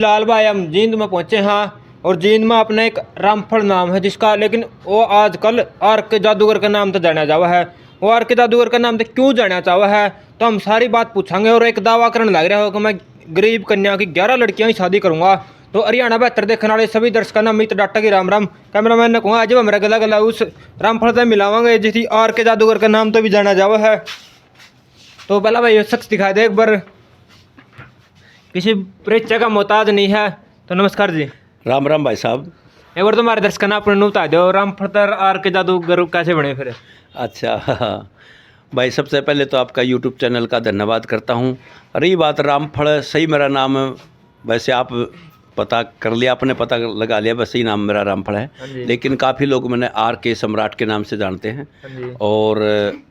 फिलहाल भाई हम जींद में पहुंचे हैं और जींद में अपना एक रामफल नाम है जिसका, लेकिन वो आजकल आर के जादूगर का नाम तो जाना जावा है। वो आर के जादूगर का नाम तो क्यों जाना चाहवा है, तो हम सारी बात पूछेंगे। और एक दावा करने लग रहा हो कि मैं गरीब कन्या की 11 लड़कियां ही शादी करूंगा। तो हरियाणा बेहतर देखने वाले सभी दर्शकों ने अमित डाटा की राम राम। कैमरामैन ने कहूँगा आज हमारा गला गला उस रामफल से मिलावांगे जिसकी आर के जादूगर का नाम तो भी जाना जावा है। तो पहला भाई शख्स दिखाई दे एक बार, किसी परिचय का मोहताज नहीं है। तो नमस्कार जी। राम राम भाई साहब। एक बार तुम्हारे दर्शक ने अपने बता दो रामफल आर के जादूगर कैसे बने फिर। अच्छा भाई, सबसे पहले तो आपका यूट्यूब चैनल का धन्यवाद करता हूँ। रही बात रामफल, सही मेरा नाम वैसे आप पता कर लिया, आपने पता लगा लिया, बस सही नाम मेरा रामफल है। लेकिन काफ़ी लोग मैंने आर के सम्राट के नाम से जानते हैं और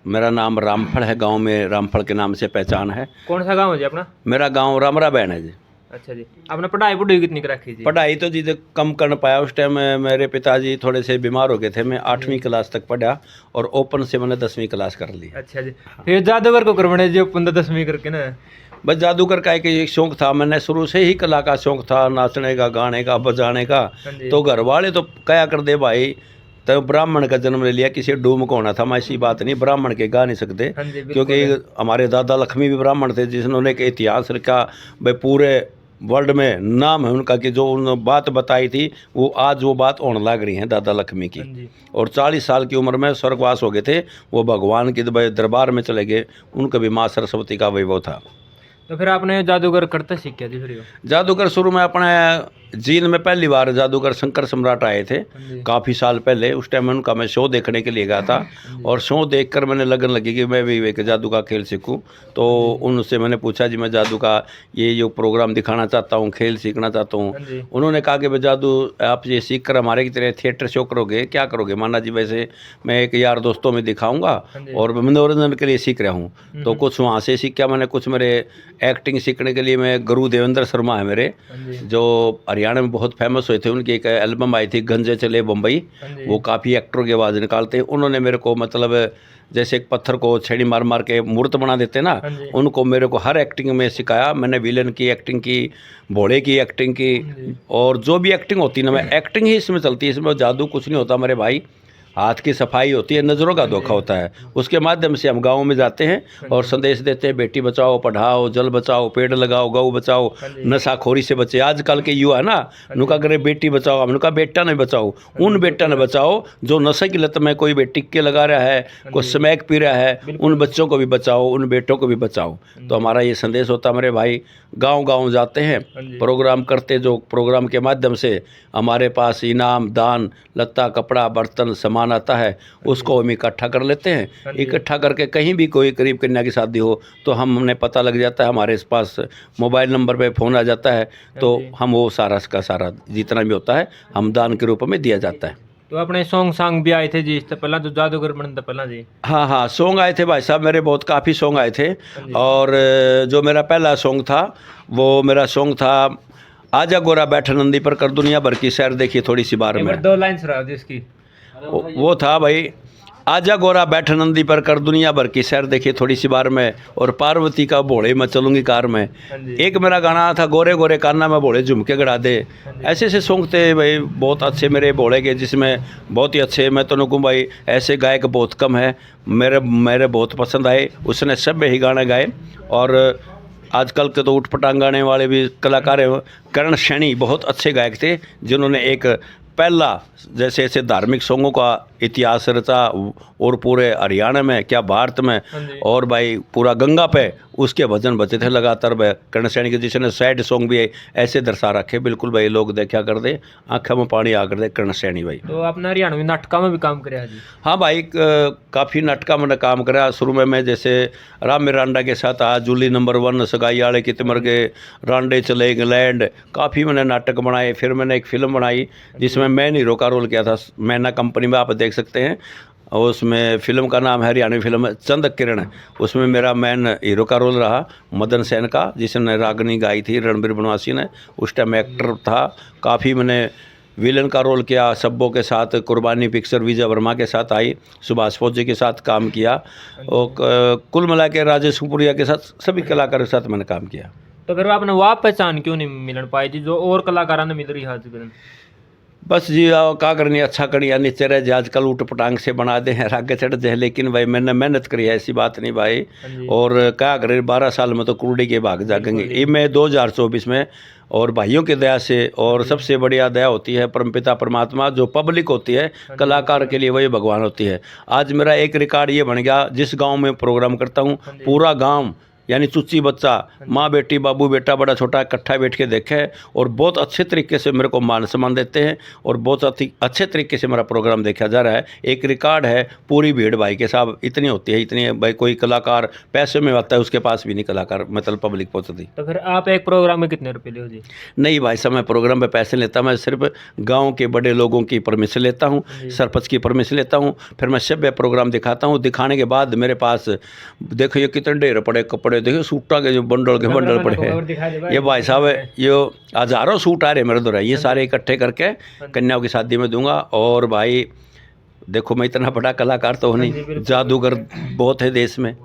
मेरा नाम रामफल है। गांव में रामफल के नाम से पहचान है। कौन सा गांव है जी अपना? मेरा गांव रामरा बहन है जी। अच्छा जी। आपने पढ़ाई पढ़ाई कितनी कर रखी जी? पढ़ाई तो जी कम कर पाया, उस टाइम मेरे पिताजी थोड़े से बीमार हो गए थे। मैं 8वीं क्लास तक पढ़ा और ओपन से मैंने 10वीं क्लास कर ली। अच्छा जी। फिर जादूगर को करवाने जी ओपन 10वीं करके ना? बस जादूगर का एक शौक था, मैंने शुरू से ही कला का शौक था, नाचने का, गाने का, बजाने का। तो घर वाले तो कया कर दे भाई, तो ब्राह्मण का जन्म ले लिया, किसी डूम को होना था। मैं ऐसी बात नहीं, ब्राह्मण के गा नहीं सकते, क्योंकि हमारे दादा लक्ष्मी भी ब्राह्मण थे, जिन्होंने एक इतिहास रखा भाई, पूरे वर्ल्ड में नाम है उनका कि जो उन्होंने बात बताई थी वो आज वो बात होने लग रही है दादा लक्ष्मी की। और 40 साल की उम्र में स्वर्गवास हो गए थे। वो भगवान के दरबार में चले गए, उनका भी माँ सरस्वती का वैभव था। तो फिर आपने जादूगर करते सीखा थी फिर? जादूगर शुरू में अपने जींद में पहली बार जादूगर शंकर सम्राट आए थे काफ़ी साल पहले। उस टाइम उनका मैं शो देखने के लिए गया था और शो देखकर मैंने लगन लगी कि मैं भी एक जादू का खेल सीखूं। तो उनसे मैंने पूछा जी मैं जादू का ये जो प्रोग्राम दिखाना चाहता हूं, खेल सीखना चाहता हूं। उन्होंने कहा कि भाई जादू आप ये सीख कर हमारे की तरह थिएटर शो करोगे, क्या करोगे? माना जी वैसे मैं एक यार दोस्तों में दिखाऊंगा और मनोरंजन के लिए सीख रहा हूँ। तो कुछ वहाँ से सीखा मैंने, कुछ मेरे एक्टिंग सीखने के लिए मैं गुरु देवेंद्र शर्मा है मेरे, जो हरियाणा में बहुत फेमस हुए थे। उनकी एक एल्बम आई थी गंजे चले बम्बई, वो काफ़ी एक्टरों की आवाज़ निकालते हैं। उन्होंने मेरे को मतलब जैसे एक पत्थर को छेड़ी मार मार के मूर्त बना देते ना, उनको मेरे को हर एक्टिंग में सिखाया। मैंने विलन की एक्टिंग की, भोले की एक्टिंग की, और जो भी एक्टिंग होती ना, मैं एक्टिंग ही इसमें चलती है। इसमें जादू कुछ नहीं होता मेरे भाई, हाथ की सफाई होती है, नज़रों का धोखा होता है। उसके माध्यम से हम गाँव में जाते हैं और संदेश देते हैं, बेटी बचाओ, पढ़ाओ, जल बचाओ, पेड़ लगाओ, गौ बचाओ, नशाखोरी से बचे। आजकल के युवा ना नुका करे बेटी बचाओ, हम नुका बेटा नहीं बचाओ, उन बेटा ने बचाओ जो नशे की लत में कोई भी टिक्के लगा रहा है, कोई स्मैक पी रहा है, उन बच्चों को भी बचाओ, उन बेटों को भी बचाओ। तो हमारा ये संदेश होता है मेरे भाई। गाँव गाँव जाते हैं, प्रोग्राम करते, जो प्रोग्राम के माध्यम से हमारे पास इनाम, दान, लत्ता, कपड़ा, बर्तन, सामान आता है, उसको हम इकट्ठा कर लेते हैं। इकट्ठा करके कहीं भी कोई गरीब कन्या की शादी हो तो हमने पता लग जाता है, हमारे पास मोबाइल नंबर पे फ़ोन आ जाता है, तो हम वो सारा का सारा जितना भी होता है हम दान के रूप में दिया जाता है। तो अपने सॉन्ग भी आए थे जी इससे पहला, तो जादूगर बनने से पहला जी? हाँ, सॉन्ग आए थे भाई साहब मेरे, बहुत काफ़ी सॉन्ग आए थे। और जो मेरा पहला सॉन्ग था वो मेरा सॉन्ग था आजा गोरा बैठा नंदी पर, कर दुनिया भर की सैर देखिए थोड़ी सी बार में। 2 लाइन सुना जिसकी। वो था भाई, आजा गोरा बैठ नंदी पर, कर दुनिया भर की सैर देखिए थोड़ी सी बार में, और पार्वती का भोले मैं चलूंगी कार में। एक मेरा गाना था गोरे गोरे कान्ना में भोले झुमके गड़ा दे। ऐसे ऐसे सॉन्ग थे भाई बहुत अच्छे मेरे भोले के, जिसमें बहुत ही अच्छे। मैं तो नुकूँ भाई ऐसे गायक बहुत कम है, मेरे बहुत पसंद आए। उसने सब ही गाने गाए। और आजकल के तो उठपटांग गाने वाले भी कलाकार हैं। करण सैनी बहुत अच्छे गायक थे, जिन्होंने एक पहला जैसे ऐसे धार्मिक सॉन्गों का इतिहास रचा, और पूरे हरियाणा में क्या भारत में और भाई पूरा गंगा पे उसके भजन बचे थे लगातार। भाई कर्ण सैनी के जिसने सैड सॉन्ग भी ऐसे दर्शा रखे, बिल्कुल भाई लोग देखा कर दे, आँखों में पानी आ कर दे कर्ण सैनी भाई। तो आपने हरियाणवी नाटका में भी काम कराया जी? हाँ भाई, काफ़ी नाटका मैंने काम करा। शुरू में मैं जैसे राम मिरांडा के साथ आज जूली नंबर 1, सगाई आले की तिमर के, रांडे चले इंग्लैंड, काफ़ी मैंने नाटक बनाए। फिर मैंने एक फिल्म बनाई जिसमें मैं हीरो का रोल किया था, मैना कंपनी में, आप देख सकते हैं। और उसमें फिल्म का नाम है हरियाणवी फिल्म चंद किरण। उसमें मेरा मैन हीरो का रोल रहा मदन सेन का, जिसने रागनी गाई थी रणबीर बनवासी ने। उस टाइम एक्टर था। काफ़ी मैंने विलन का रोल किया सब्बों के साथ। कुर्बानी पिक्चर विजय वर्मा के साथ आई, सुभाष फौजी के साथ काम किया, और कुल मिला के राजेश कुपुरिया के साथ, सभी कलाकारों के साथ मैंने काम किया। तो फिर आपने वह पहचान क्यों नहीं मिलन पाई थी जो और कलाकारों ने मिल रही है आजकल? बस जी आओ का करनी अच्छा करिया नीचे रह जाए आजकल ऊट पटांग से बना दे हैं आगे चढ़ जाए, लेकिन भाई मैंने मेहनत करी है, ऐसी बात नहीं भाई। हाँ जी। और क्या करे 12 साल में तो कुर्डी के भाग जागेंगे ये मैं 2024 में। और भाइयों की दया से, और सबसे बढ़िया दया होती है परमपिता परमात्मा, जो पब्लिक होती है कलाकार के लिए वही भगवान होती है। आज मेरा एक रिकॉर्ड ये बन गया, जिस गांव में प्रोग्राम करता हूँ पूरा गांव यानी चुच्ची बच्चा, माँ बेटी बाबू बेटा बड़ा छोटा इकट्ठा बैठ के देखे है, और बहुत अच्छे तरीके से मेरे को मान सम्मान देते हैं, और बहुत अच्छे तरीके से मेरा प्रोग्राम देखा जा रहा है। एक रिकॉर्ड है, पूरी भीड़ भाई के साथ इतनी होती है, इतनी भाई कोई कलाकार पैसे में आता है उसके पास भी नहीं कलाकार मतलब पब्लिक पहुँचती। तो फिर आप एक प्रोग्राम में कितने रुपए ले हो जी? नहीं भाई साहब मैं प्रोग्राम पे पैसे लेता, मैं सिर्फ गांव के बड़े लोगों की परमिशन लेता हूँ, सरपंच की परमिशन लेता हूँ, फिर मैं सभ्य प्रोग्राम दिखाता हूँ। दिखाने के बाद मेरे पास देखो ये कितने ढेर पड़े कपड़े, देखिए सूटा के जो बंडल के बंडल पड़े हैं, ये भाई साहब ये हजारों सूट आ रहे मेरे द्वारा, ये सारे इकट्ठे करके कन्याओं की शादी में दूंगा। और भाई देखो मैं इतना बड़ा कलाकार तो नहीं, जादूगर बहुत है देश में,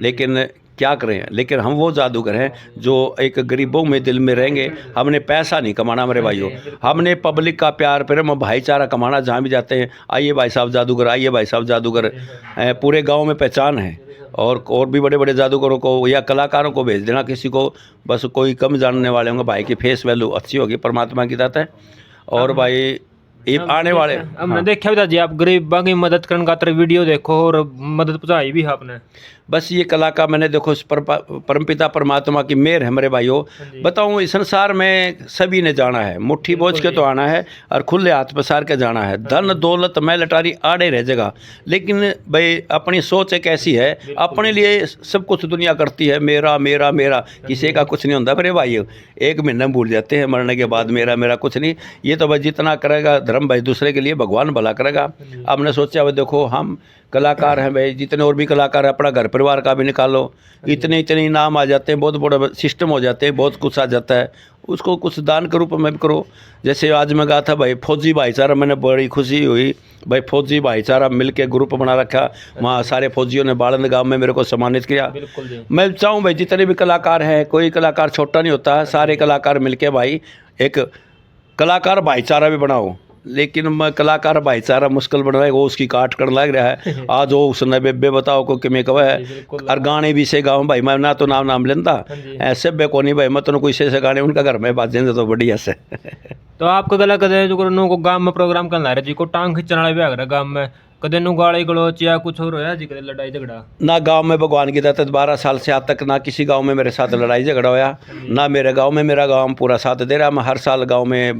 लेकिन क्या करें, लेकिन हम वो जादूगर हैं जो एक गरीबों में दिल में रहेंगे। हमने पैसा नहीं कमाना मेरे भाइयों, हमने पब्लिक का प्यार प्रेम भाईचारा कमाना। जहाँ भी जाते हैं आइए भाई साहब जादूगर, आइए भाई साहब जादूगर, पूरे गांव में पहचान है। और भी बड़े बड़े जादूगरों को या कलाकारों को भेज देना किसी को, बस कोई कम जानने वाले होंगे भाई की फेस वैल्यू अच्छी होगी परमात्मा की दाता है। और भाई ये आने वाले हमने देखा भी था जी, आप गरीबों की मदद करने खातर वीडियो देखो और मदद पहुंचाई भी है आपने। बस ये कला का मैंने देखो इस परमपिता परमात्मा की मेहर है मेरे भाइयों। बताऊँ इस संसार में सभी ने जाना है, मुट्ठी बोझ के तो आना है और खुले हाथ पसार के जाना है। धन दौलत मैं लटारी आड़े रह जाएगा, लेकिन भाई अपनी सोच एक ऐसी है, अपने लिए सब कुछ दुनिया करती है, मेरा मेरा मेरा, किसी का कुछ नहीं होता मेरे भाइयों। एक महीना भूल जाते हैं मरने के बाद, मेरा मेरा कुछ नहीं। ये तो भाई जितना करेगा धर्म भाई दूसरे के लिए भगवान भला करेगा। हमने सोचा भाई देखो हम कलाकार हैं भाई, जितने और भी कलाकार हैं अपना घर परिवार का भी निकालो, इतने इतने इनाम आ जाते हैं, बहुत बड़ा सिस्टम हो जाते हैं, बहुत कुछ आ जाता है, उसको कुछ दान के रूप में भी करो। जैसे आज मैं कहा था भाई फौजी भाईचारा, मैंने बड़ी खुशी हुई भाई फौजी भाईचारा मिलके ग्रुप बना रखा, वहाँ सारे फौजियों ने बाड़ंद गांव में मेरे को सम्मानित किया। मैं चाहूँ भाई जितने भी कलाकार हैं, कोई कलाकार छोटा नहीं होता, सारे कलाकार मिलके भाई एक कलाकार भाईचारा भी बनाओ। लेकिन मैं कलाकार भाईचारा मुश्किल बन रहा है, वो उसकी काट कर लग रहा है। आज वो उसने बेबे बताओ को कि मैं कहा है और गाने भी से गाँव भाई, मैं ना तो नाम लेता ऐसे बे को नहीं भाई, मैं तो कोई से गाने उनका घर में बाजेंगे तो बढ़िया से। तो आपको गला कदे जो को गांव में प्रोग्राम करना है जी को टांग खींचने वाले भी आ रहा गांव में, कदे नु गाली गलोच या कुछ और होया जी, कदे लड़ाई झगड़ा ना गांव में भगवान की दात 12 साल से आज तक ना किसी गांव में मेरे साथ लड़ाई झगड़ा होया, ना मेरे गांव में। मेरा गांव पूरा साथ दे रहा। मैं हर साल गांव में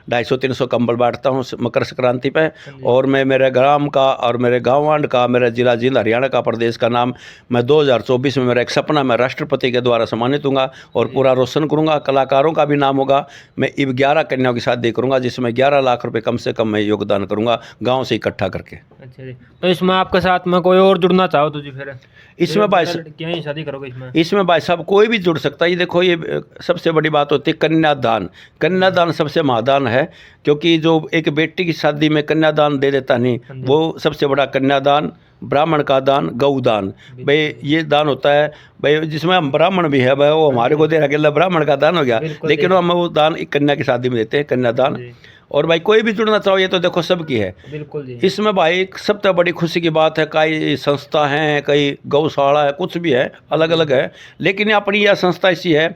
250-300 कंबल बांटता हूं मकर संक्रांति पे। और मैं मेरे ग्राम का और मेरे गाँवांड का, मेरा जिला जिला हरियाणा का, प्रदेश का नाम मैं 2024 में मेरा एक सपना मैं राष्ट्रपति के द्वारा सम्मानित दूंगा और पूरा रोशन करूँगा। कलाकारों का भी नाम होगा। मैं 11 कन्याओं की शादी करूँगा जिसमें 11 लाख रुपये कम से कम मैं योगदान करूँगा गाँव से इकट्ठा करके। अच्छा जी, तो इसमें आपके साथ में कोई और जुड़ना चाहो तो जी फिर इसमें भाई क्या ही शादी करोगे इसमें? इसमें भाई साहब कोई भी जुड़ सकता है। ये देखो ये सबसे बड़ी बात होती है कन्यादान। कन्यादान सबसे महादान है, क्योंकि जो एक बेटी की शादी में कन्यादान दे देता नहीं, वो सबसे बड़ा कन्यादान, ब्राह्मण का दान, गौदान, भाई ये दान होता है भाई, जिसमें हम ब्राह्मण भी है भाई, वो हमारे को दे रहा अकेला ब्राह्मण का दान हो गया, लेकिन हम वो दान एक कन्या की शादी में देते हैं, कन्यादान। और भाई कोई भी जुड़ना चाहो, ये तो देखो सबकी है। बिल्कुल जी। इसमें भाई सबसे बड़ी खुशी की बात है, कई संस्था हैं, कई गौशाला है, कुछ भी है, अलग अलग है, लेकिन अपनी यह संस्था ऐसी है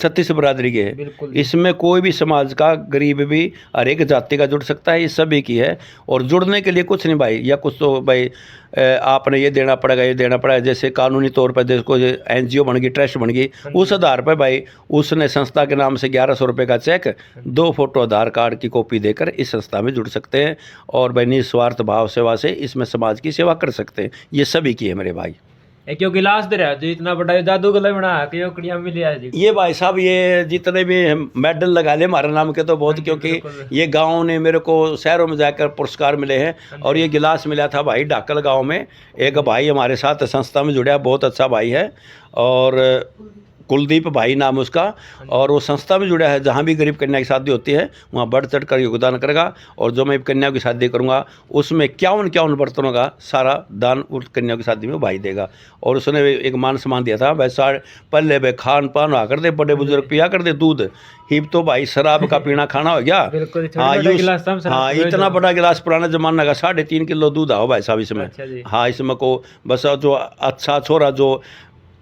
36 बरादरी के है। इसमें कोई भी समाज का गरीब भी हर एक जाति का जुड़ सकता है, ये सभी की है। और जुड़ने के लिए कुछ नहीं भाई, या कुछ तो भाई आपने ये देना पड़ेगा, ये देना पड़ेगा। जैसे कानूनी तौर पर देखो NGO बन गई, ट्रस्ट बन गई, उस आधार पर भाई उसने संस्था के नाम से 1100 रुपये का चेक, 2 फोटो आधार कार्ड की कॉपी देकर इस संस्था में जुड़ सकते हैं और भाई निस्वार्थ भाव सेवा से इसमें समाज की सेवा कर सकते हैं। ये सभी की है मेरे भाई। क्योंकि लास्ट दे रहा है जी, इतना बड़ा जादू गला बना के ओकड़ियां मिली है जी। ये भाई साहब ये जितने भी मेडल लगा ले हमारे नाम के तो बहुत, क्योंकि ये गांव ने मेरे को शहरों में जाकर पुरस्कार मिले हैं। और ये गिलास मिला था भाई डाकल गांव में, एक भाई हमारे साथ संस्था में जुड़ा, बहुत अच्छा भाई है। और कुलदीप भाई नाम उसका, और वो संस्था में जुड़ा है। जहाँ भी गरीब कन्या की शादी होती है वहाँ बढ़ चढ़ कर योगदान करेगा, और जो मैं कन्या की शादी करूँगा उसमें 51 बर्तनों का सारा दान उस कन्या की शादी में भाई देगा। और उसने एक मान सम्मान दिया था, भाई पहले भाई खान पान हुआ कर दे, बड़े बुजुर्ग पिया कर दे दूध, हिब तो भाई शराब का पीना खाना हो गया। बिल्कुल, हाँ छोटा गिलास हम शराब हाँ, पीते इतना थे। बड़ा गिलास पुराना जमाना का 3.5 किलो दूध आओ भाई साहब इसमें। अच्छा जी। हाँ, इसमें को बस जो अच्छा छोरा जो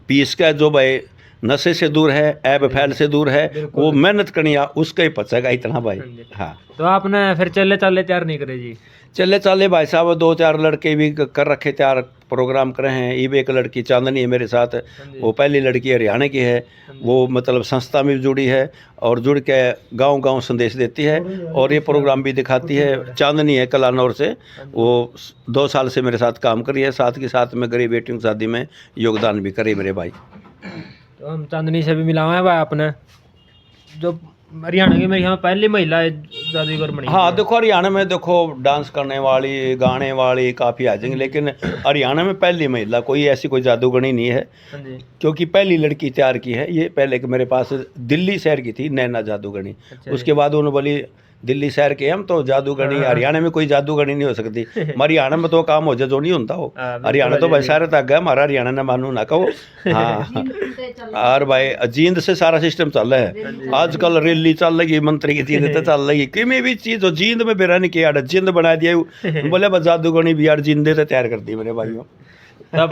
पीस का जो भाई नशे से दूर है, ऐब फैल से दूर है, बिल्कुल। वो मेहनत करनी उसका ही पचेगा इतना भाई। हाँ जी। हाँ, तो आपने फिर चले चाले तैयार नहीं करे जी? चले चाले भाई साहब 2-4 लड़के भी कर रखे तैयार, प्रोग्राम करे हैं। ये भी एक लड़की चांदनी है मेरे साथ, जी। वो पहली लड़की हरियाणा की है, वो मतलब संस्था में भी जुड़ी है और जुड़ के गांव गांव संदेश देती है और ये प्रोग्राम भी दिखाती है। चांदनी है कलानौर से, वो 2 साल से मेरे साथ काम करी है, साथ के साथ में गरीब बेटियों की शादी में योगदान भी करे मेरे भाई। तो हम चांदनी से भी मिला हुआ है भाई आपने, जो हरियाणा की मेरी यहाँ पहली महिला जादूगर बनी। हाँ देखो, हरियाणा में देखो डांस करने वाली गाने वाली काफ़ी आ जाएंगे, लेकिन हरियाणा में पहली महिला कोई ऐसी कोई जादूगरनी नहीं है, हाँ जी। क्योंकि पहली लड़की तैयार की है ये। पहले के मेरे पास दिल्ली शहर की थी नैना जादूगरनी, अच्छा उसके बाद उन्होंने बोली दिल्ली शहर के हम तो जादूगरनी, हरियाणा में कोई जादूगरनी नहीं हो सकती। हरियाणा में तो काम हो जाए जो नहीं होता हो, हरियाणा तो भाई सारे तक है हमारा, हरियाणा ने मानू ना कहो। हाँ, और भाई जींद से सारा सिस्टम चल रहा है आजकल, रैली चल रही मंत्री की जींद तो चल रही, कि भी चीज़ हो जींद में बेरा नहीं किया, जिंद बना दिया बोले बस जादूगरनी भी यार जिंदे तो तैयार कर दी मेरे भाइयों। तो